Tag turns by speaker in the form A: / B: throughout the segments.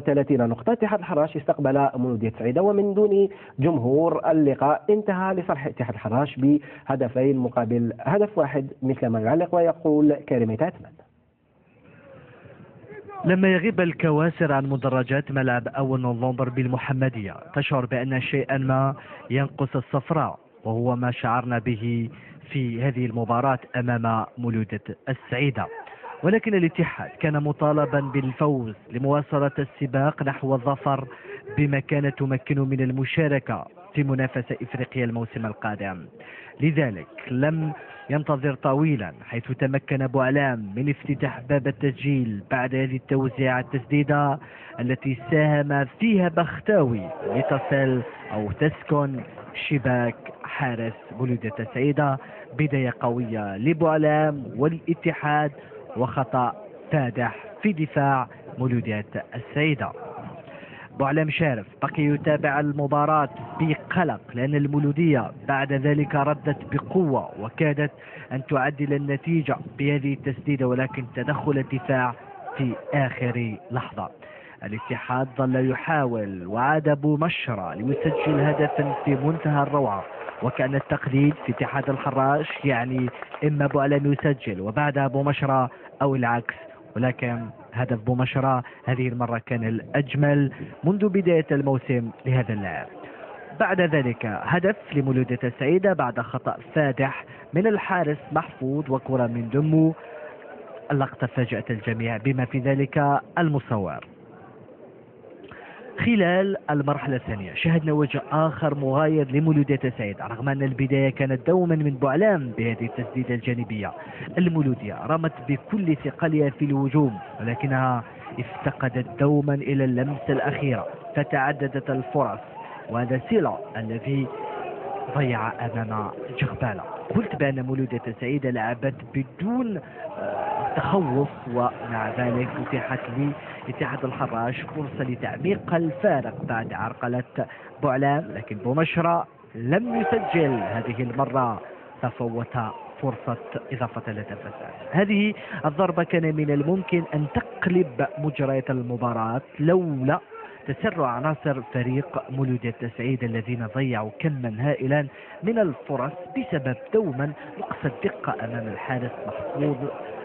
A: 31 نقطة. اتحاد الحراش استقبل مولودية سعيدة ومن دون جمهور اللقاء انتهى لصالح اتحاد الحراش بهدفين مقابل هدف واحد، مثل ما يعلق ويقول كريم عثمان.
B: لما يغيب الكواسر عن مدرجات ملعب أول نوفمبر بالمحمدية تشعر بأن شيئا ما ينقص الصفراء، وهو ما شعرنا به في هذه المباراة أمام مولودية السعيدة. ولكن الاتحاد كان مطالبا بالفوز لمواصلة السباق نحو الظفر بما كانت تمكنه من المشاركة في منافسة إفريقيا الموسم القادم. لذلك لم ينتظر طويلا، حيث تمكن بوعلام من افتتاح باب التسجيل بعد هذه التوزيعة التسديدة التي ساهم فيها بختاوي لتصل أو تسكن شباك حارس مولودية السعيدة. بداية قوية لبوعلام والاتحاد وخطأ فادح في دفاع مولودية السعيدة. بوعلام شارف بقي يتابع المباراة بقلق، لأن المولودية بعد ذلك ردت بقوة وكادت أن تعدل النتيجة بهذه التسديدة، ولكن تدخل الدفاع في آخر لحظة. الاتحاد ظل يحاول وعاد بومشرة ليسجل هدفا في منتهى الروعة، وكان التقليد في اتحاد الحراش يعني إما بوعلام يسجل وبعدها بومشرة أو العكس، ولكن هدف بومشرة هذه المرة كان الأجمل منذ بداية الموسم لهذا اللاعب. بعد ذلك هدف لمولودية السعيدة بعد خطأ فادح من الحارس محفوظ وكرة من دمه. اللقطة فاجأت الجميع بما في ذلك المصور. خلال المرحلة الثانية شهدنا وجه آخر مغاير لمولودية السعيدة، رغم أن البداية كانت دوما من بوعلام بهذه التسديدة الجانبية. المولودية رمت بكل ثقلها في الهجوم، ولكنها افتقدت دوما إلى اللمسة الأخيرة، فتعددت الفرص، وهذا سيلا الذي ضيع أمام جغبالة. قلت بأن مولودية السعيدة لعبت بدون تخوف، ومع ذلك اتيحت لاتحاد الحراش فرصة لتعميق الفارق بعد عرقلة بوعلام، لكن بومشرة لم يسجل هذه المرة، ففوت فرصة إضافة الهدف. هذه الضربة كان من الممكن أن تقلب مجريات المباراة لولا تسرع عناصر فريق مولودية السعيدة الذين ضيعوا كما هائلا من الفرص بسبب دوما نقص الدقة أمام الحارس محفوظ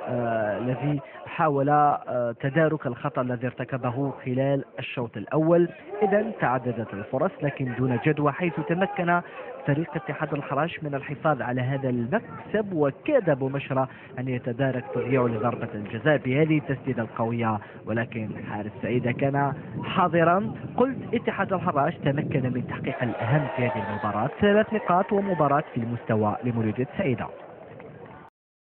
B: الذي حاول تدارك الخطأ الذي ارتكبه خلال الشوط الأول. إذا تعددت الفرص لكن دون جدوى، حيث تمكن فريق اتحاد الحراش من الحفاظ على هذا المكسب، وكاد بومشرة أن يتدارك تضييعه لضربة الجزاء بهذه التسديدة القوية، ولكن حارس سعيدة كان حاضرا. قلت اتحاد الحراش تمكن من تحقيق الأهم في هذه المباراة، 3 نقاط ومباراة في المستوى لمولودية سعيدة.